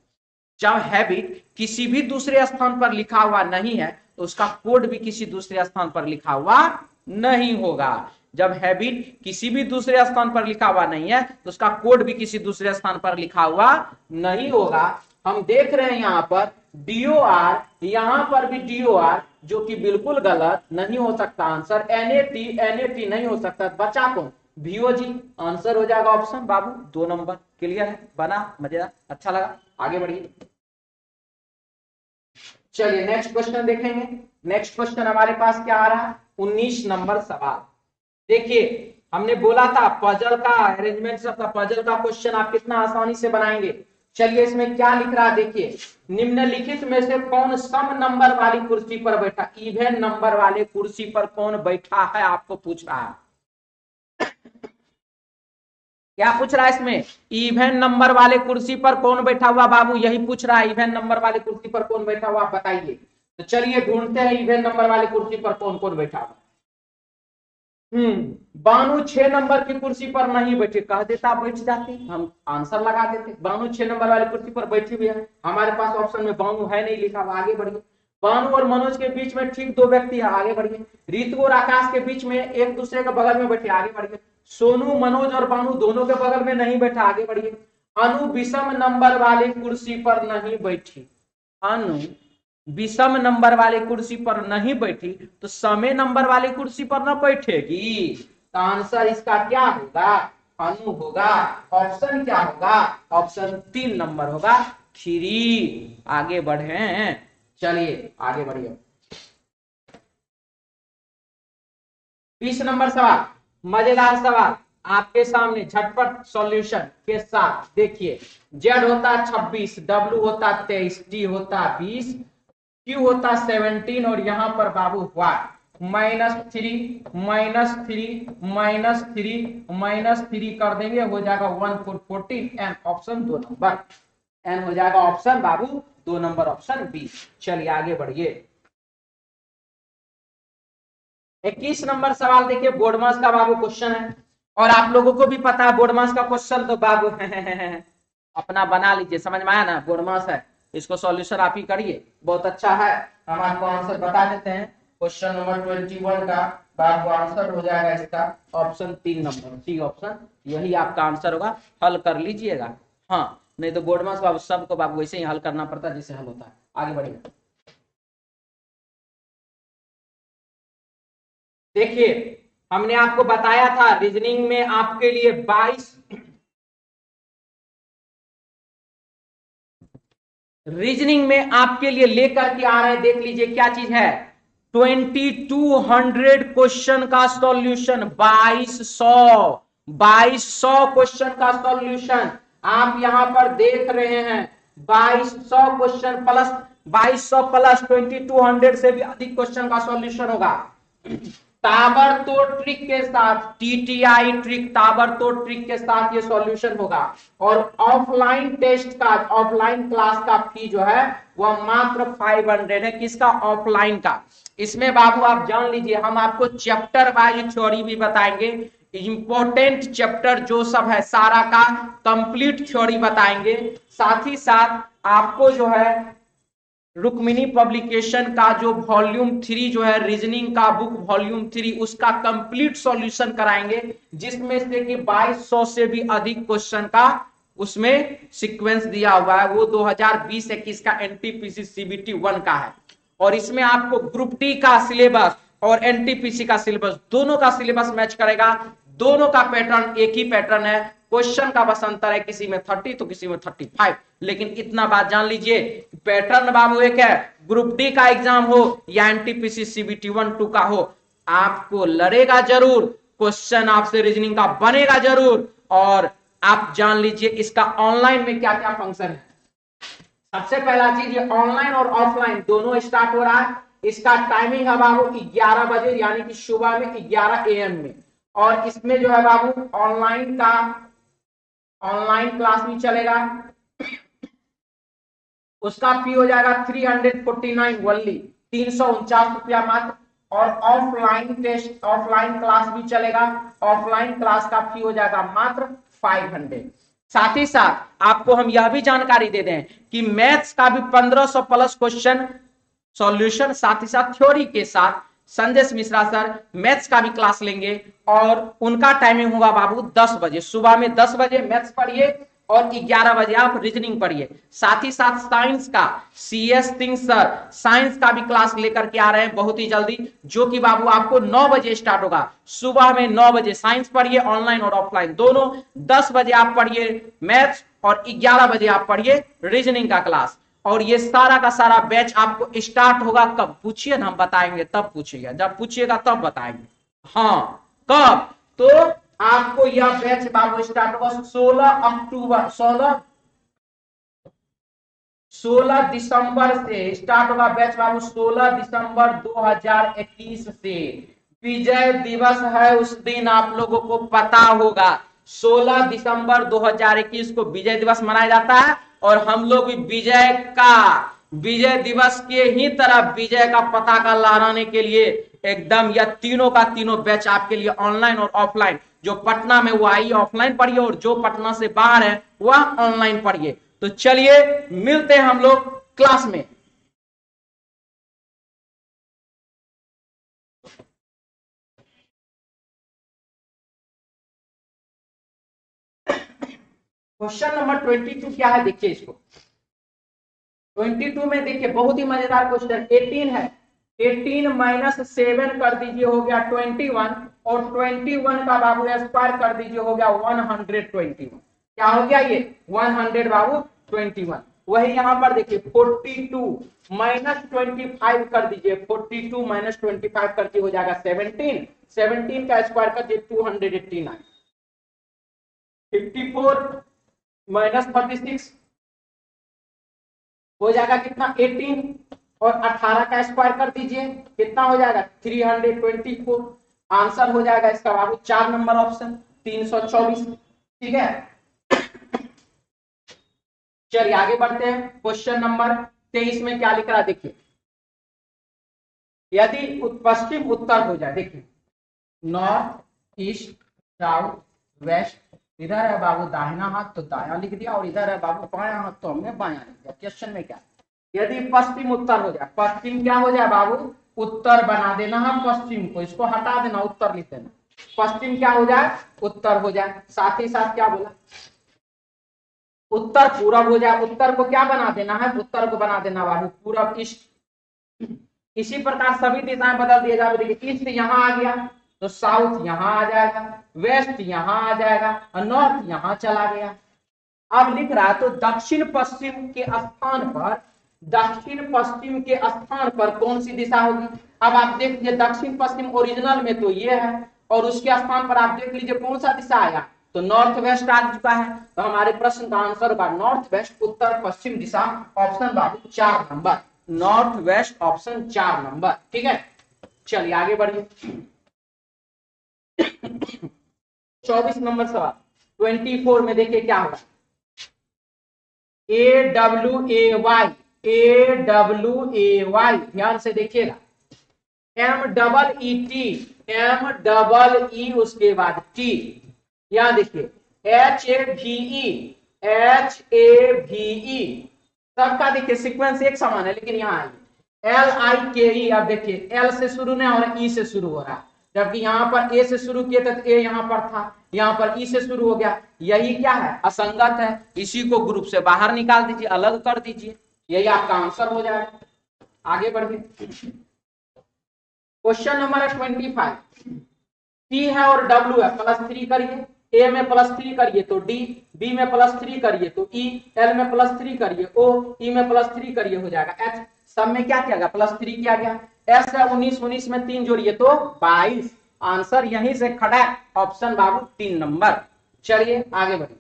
जब हैबिट किसी भी दूसरे स्थान पर लिखा हुआ नहीं है तो उसका कोड भी किसी दूसरे स्थान पर लिखा हुआ नहीं होगा। जब हैबिट किसी भी दूसरे स्थान पर लिखा हुआ नहीं है तो उसका कोड भी किसी दूसरे स्थान पर लिखा हुआ नहीं होगा। हम देख रहे हैं यहाँ पर DOR, यहां पर भी DOR, जो कि बिल्कुल गलत नहीं हो सकता आंसर। NAT नहीं हो सकता, बचा कौन? VOG। आंसर हो जाएगा ऑप्शन बाबू 2 नंबर। क्लियर है? बना मजेदार, अच्छा लगा? आगे बढ़िए। चलिए नेक्स्ट क्वेश्चन देखेंगे। नेक्स्ट क्वेश्चन हमारे पास क्या आ रहा है? 19 नंबर सवाल। देखिए हमने बोला था पजल का अरेंजमेंट सबका, पजल का क्वेश्चन आप कितना आसानी से बनाएंगे। चलिए इसमें क्या लिख रहा है देखिए, निम्नलिखित में से कौन सम नंबर वाली कुर्सी पर बैठा, इवन नंबर वाले कुर्सी पर कौन बैठा है आपको पूछ रहा है। क्या पूछ रहा है इसमें? इवन नंबर वाले कुर्सी पर कौन बैठा हुआ बाबू, यही पूछ रहा है। इवन नंबर वाले कुर्सी पर कौन बैठा हुआ आप बताइए। तो चलिए ढूंढते हैं इवन नंबर वाले कुर्सी पर कौन कौन बैठा हुआ। बानू 6 नंबर की कुर्सी पर नहीं बैठे, कह देता बैठ जाते, हम आंसर लगा देते। बानू 6 नंबर वाली कुर्सी पर बैठी हुई है, हमारे पास ऑप्शन में बानू है नहीं लिखा हुआ। आगे बढ़िए। बानू और मनोज के बीच में ठीक 2 व्यक्ति है, आगे बढ़िए। ऋतु और आकाश के बीच में एक दूसरे के बगल में बैठे, आगे बढ़िए। सोनू मनोज और बानू दोनों के बगल में नहीं बैठा, आगे बढ़िए। अनु विषम नंबर वाली कुर्सी पर नहीं बैठी, अनु विषम नंबर वाली कुर्सी पर नहीं बैठी तो समय नंबर वाली कुर्सी पर न बैठेगी। तो आंसर इसका क्या होगा? अनु होगा। ऑप्शन क्या होगा? ऑप्शन 3 नंबर होगा, 3। आगे बढ़े, चलिए आगे बढ़िए। 20 नंबर सवाल, मजेदार सवाल आपके सामने, झटपट सॉल्यूशन के साथ देखिए। Z होता 26, W होता 23, T होता 20, Q होता 17 और यहां पर बाबू वाट -3 -3 कर देंगे, हो जाएगा 1 4 14 एन, ऑप्शन 2 नंबर। एन हो जाएगा ऑप्शन बाबू 2 नंबर, ऑप्शन बी। चलिए आगे बढ़िए। 21 नंबर सवाल देखिए, बोर्ड मास का बाबू क्वेश्चन है और आप लोगों को भी पता है बोर्ड मास का क्वेश्चन तो बाबू अपना बना लीजिए, समझ में आया ना? बोर्ड मास है, इसको सॉल्यूशन आप ही करिए, बहुत अच्छा है। हम आपको आंसर बता देते हैं। क्वेश्चन नंबर 21 का बाबू आंसर हो जाएगा इसका ऑप्शन 3 नंबर, सी ऑप्शन, यही आपका आंसर होगा। हल कर लीजिएगा, हाँ नहीं तो बोर्ड मास बाबू सबको बाबू वैसे ही हल करना पड़ता है जैसे हल होता है। आगे बढ़िए। देखिए हमने आपको बताया था रीजनिंग में आपके लिए 22 रीजनिंग में आपके लिए लेकर के आ रहे हैं, देख लीजिए क्या चीज है। 2200 क्वेश्चन का सॉल्यूशन, 2200 क्वेश्चन का सॉल्यूशन आप यहां पर देख रहे हैं। 2200 क्वेश्चन प्लस 2200 प्लस 2200 से भी अधिक क्वेश्चन का सॉल्यूशन होगा। ताबड़तोड़ ट्रिक के साथ, टीटीआई ट्रिक, ताबड़तोड़ ट्रिक के साथ ये सॉल्यूशन होगा। और ऑफलाइन टेस्ट का, ऑफलाइन क्लास का फी जो है वह मात्र 500 है। किसका? ऑफलाइन का। इसमें बाबू आप जान लीजिए, हम आपको चैप्टर वाइज थ्योरी भी बताएंगे, इंपॉर्टेंट चैप्टर जो सब है सारा का कंप्लीट थ्योरी बताएंगे। साथ ही साथ आपको जो है रुक्मिणी पब्लिकेशन का जो वॉल्यूम 3 जो है रीजनिंग का बुक वॉल्यूम 3, उसका कंप्लीट सॉल्यूशन कराएंगे, जिसमें से कि 2200 से भी अधिक क्वेश्चन का उसमें सीक्वेंस दिया हुआ है। वो 2020-21 का एनटीपीसी सीबीटी 1 का है। और इसमें आपको ग्रुप डी का सिलेबस और एनटीपीसी का सिलेबस, दोनों का सिलेबस मैच करेगा। दोनों का पैटर्न एक ही पैटर्न है, क्वेश्चन का बस अंतर है, किसी में 30 तो किसी में 35। लेकिन इतना बात जान लीजिए, पैटर्न बाबू एक है। ग्रुप डी का एग्जाम हो या एनटीपीसी सीबीटी 1-2 का हो, आपको लड़ेगा जरूर, क्वेश्चन आपसे रीजनिंग का बनेगा जरूर। और आप जान लीजिए इसका ऑनलाइन में क्या क्या फंक्शन है। सबसे पहला चीज, ये ऑनलाइन और ऑफलाइन दोनों स्टार्ट हो रहा है। इसका टाइमिंग है बाबू 11 बजे, यानी कि सुबह में 11 AM में। और इसमें जो है बाबू ऑनलाइन क्लास भी चलेगा उसका फी हो जाएगा 349 ओनली, 349 रुपया मात्र। और ऑफलाइन टेस्ट, ऑफलाइन क्लास भी चलेगा, ऑफलाइन क्लास का फी हो जाएगा मात्र 500। साथ ही साथ आपको हम यह भी जानकारी दे दें कि मैथ्स का भी 1500 प्लस क्वेश्चन सॉल्यूशन, साथ ही साथ थ्योरी के साथ संजय मिश्रा सर मैथ्स का भी क्लास लेंगे। और उनका टाइमिंग होगा बाबू 10 बजे, सुबह में 10 बजे मैथ्स पढ़िए और 11 बजे आप रीजनिंग पढ़िए। साथ ही साथ साइंस का CS सिंह सर साइंस का भी क्लास लेकर के आ रहे हैं बहुत ही जल्दी, जो कि बाबू आपको 9 बजे स्टार्ट होगा। सुबह में 9 बजे साइंस पढ़िए, ऑनलाइन और ऑफलाइन दोनों। 10 बजे आप पढ़िए मैथ्स और 11 बजे आप पढ़िए रीजनिंग का क्लास। और ये सारा का सारा बैच आपको स्टार्ट होगा कब पूछिए ना, हम बताएंगे तब पूछिएगा, जब पूछिएगा तब बताएंगे। हाँ कब, तो आपको यह बैच बाबू स्टार्ट होगा 16 अक्टूबर, 16 दिसंबर से स्टार्ट होगा बैच बाबू, 16 दिसंबर 2021 से। विजय दिवस है उस दिन, आप लोगों को पता होगा 16 दिसंबर 2021 को विजय दिवस मनाया जाता है। और हम लोग भी विजय दिवस के ही तरह विजय का पताका लहराने के लिए एकदम यह तीनों का तीनों बैच आपके लिए ऑनलाइन और ऑफलाइन, जो पटना में वो आइए ऑफलाइन पढ़िए और जो पटना से बाहर है वह ऑनलाइन पढ़िए। तो चलिए मिलते हैं हम लोग क्लास में। क्वेश्चन नंबर 22 क्या है देखिए इसको। 22 में देखिए बहुत ही मजेदार क्वेश्चन। 18 है, 18 माइनस 7 कर दीजिए हो गया 21, और 21 का बाबू स्क्वायर कर दीजिए हो गया 121। क्या हो गया ये 100 बाबू 21। वही यहां पर देखिए 42 माइनस 25 कर दीजिए, 42 माइनस 25 करके हो जाएगा 17, 17 का स्क्वायर कर दीजिए 289। 54 माइनस 36 हो जाएगा कितना 18, और 18 का स्क्वायर कर दीजिए कितना हो जाएगा 324। आंसर हो जाएगा इसका बाबू 4 नंबर ऑप्शन 324। ठीक है, चलिए आगे बढ़ते हैं। क्वेश्चन नंबर 23 में क्या लिख रहा है देखिए। यदि पश्चिम उत्तर हो जाए, देखिए नॉर्थ ईस्ट साउथ वेस्ट, इधर है बाबू दाहिना हाथ तो दायां लिख दिया, और इधर है बाबू बायां हाथ तो हमने बायां लिख दिया। क्वेश्चन में क्या, यदि पश्चिम उत्तर हो जाए, पश्चिम क्या हो जाए बाबू उत्तर बना देना है पश्चिम को, इसको हटा देना उत्तर लिख देना। पश्चिम क्या हो जाए उत्तर हो जाए। साथ ही साथ क्या बोला उत्तर पूरब हो जाए, उत्तर को क्या बना देना है उत्तर को बना देना बाबू पूरब ईस्ट। इसी प्रकार सभी दिशाएं बदल दिए जाए। देखिए ईस्ट यहां आ गया तो साउथ यहां आ जाएगा, वेस्ट यहां आ जाएगा और नॉर्थ यहां चला गया। अब लिख रहा है तो दक्षिण पश्चिम के स्थान पर, दक्षिण पश्चिम के स्थान पर कौन सी दिशा होगी। अब आप देख लीजिए दक्षिण पश्चिम ओरिजिनल में तो ये है, और उसके स्थान पर आप देख लीजिए कौन सा दिशा आया तो नॉर्थ वेस्ट आ चुका है। तो हमारे प्रश्न का आंसर होगा नॉर्थ वेस्ट उत्तर पश्चिम दिशा, ऑप्शन बाबू 4 number, north west option 4 number. ठीक है, चलिए आगे बढ़िए। 24 नंबर सवाल 24 में देखिए क्या होगा। AWAY, AWAY ध्यान से देखिएगा। MEE उसके बाद T, यहां देखिए HAVE सबका देखिए सीक्वेंस एक समान है, लेकिन यहाँ LIKE, अब देखिए L से शुरू नहीं और E से शुरू हो रहा है, जबकि यहाँ पर A से शुरू किए थे तो A यहाँ पर था, यहाँ पर E से शुरू हो गया। यही क्या है असंगत है, इसी को ग्रुप से बाहर निकाल दीजिए, अलग कर दीजिए, यही आपका आंसर हो जाएगा। आगे बढ़िए। क्वेश्चन नंबर 25, P है और W है, +3 करिए। A में +3 करिए तो D, B में +3 करिए तो E, L में +3 करिए O, E में +3 करिए हो जाएगा H। सब में क्या किया गया +3 किया गया। S है 19, 19 में 3 जोड़िए तो 22। आंसर यहीं से खड़ा है, ऑप्शन बाबू 3 नंबर। चलिए आगे बढ़िए।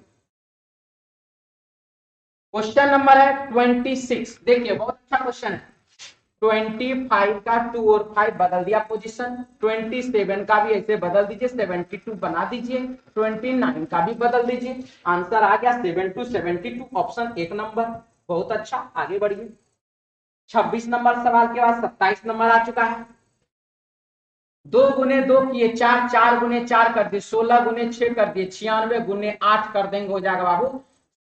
क्वेश्चन नंबर है 26, देखिए बहुत अच्छा क्वेश्चन है। 25 का 2 और 5 बदल दिया पोजीशन, 27 का भी ऐसे बदल दीजिए, 72 बना दीजिए, 29 का भी बदल दीजिए। आंसर आ गया 7 to 72, ऑप्शन 1 नंबर। बहुत अच्छा, आगे बढ़िए। 26 नंबर सवाल के बाद 27 नंबर आ चुका है। 2 गुने 2 किए 4, 4 गुने 4 कर दिए 16 गुने 6 कर दिए 96 गुने 8 कर देंगे, हो जाएगा बाबू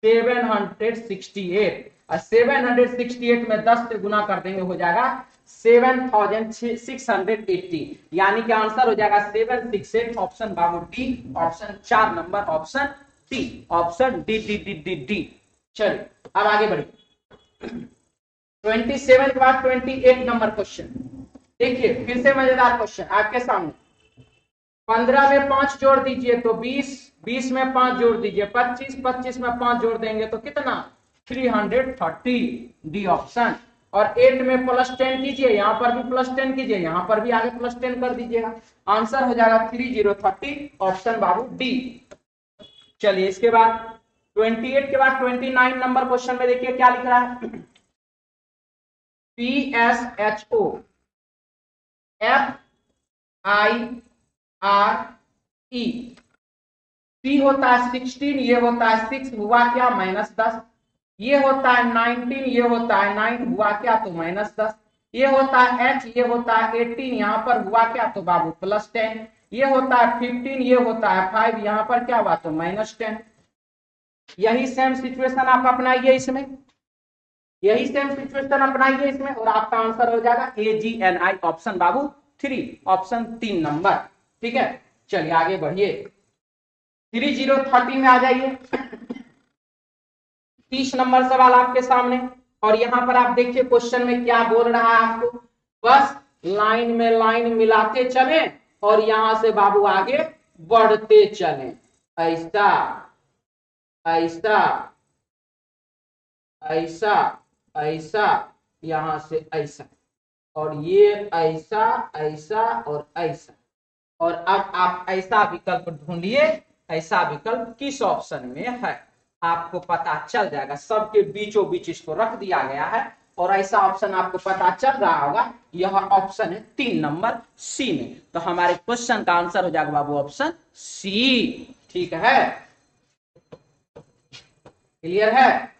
768। और 768 में 10 से गुना कर देंगे, हो जाएगा 7680, यानी कि आंसर हो जाएगा 768। ऑप्शन बाबू D, option 4 number, option D, option D D D D D. चलिए अब आगे बढ़िए। 27 के बाद 28 नंबर क्वेश्चन देखिए, फिर से मजेदार क्वेश्चन आपके सामने। 15 में 5 जोड़ दीजिए तो 20, 20 में 5 जोड़ दीजिए 25, 25 में 5 जोड़ देंगे तो कितना 330, डी ऑप्शन। और 8 में +10 कीजिए, यहां पर भी +10 कीजिए, यहां पर भी आगे +10 कर दीजिएगा, आंसर हो जाएगा 3030, ऑप्शन बाबू डी। चलिए इसके बाद 28 के बाद 29 नंबर क्वेश्चन में देखिए क्या लिख रहा है। PSHO FIRE, P होता है 16, ये होता है 6, हुआ क्या -10। ये होता है 19, ये होता है 9, हुआ क्या तो -10। ये होता है H, ये होता है 18, यहाँ पर हुआ क्या तो बाबू +10। ये होता है 15, ये होता है 5, यहाँ पर क्या हुआ तो -10। यही सेम सिचुएशन आप अपनाइए इसमें, यही सेम सिचुएशन अपनाइए इसमें, और आपका आंसर हो जाएगा AGNI, ऑप्शन बाबू 3, ऑप्शन 3 नंबर। ठीक है, चलिए आगे बढ़िए। 3030 में आ जाइए। 30 नंबर सवाल आपके सामने, और यहां पर आप देखिए क्वेश्चन में क्या बोल रहा है आपको। बस लाइन में लाइन मिलाते चले और यहां से बाबू आगे बढ़ते चले, ऐसा ऐसा ऐसा ऐसा, यहां से ऐसा, और ये ऐसा ऐसा और ऐसा। और अब आप ऐसा विकल्प ढूंढिए, ऐसा विकल्प किस ऑप्शन में है, आपको पता चल जाएगा। सबके बीचों बीच इसको रख दिया गया है, और ऐसा ऑप्शन आपको पता चल रहा होगा, यह ऑप्शन है 3 नंबर सी में। तो हमारे क्वेश्चन का आंसर हो जाएगा बाबू ऑप्शन सी। ठीक है, क्लियर है।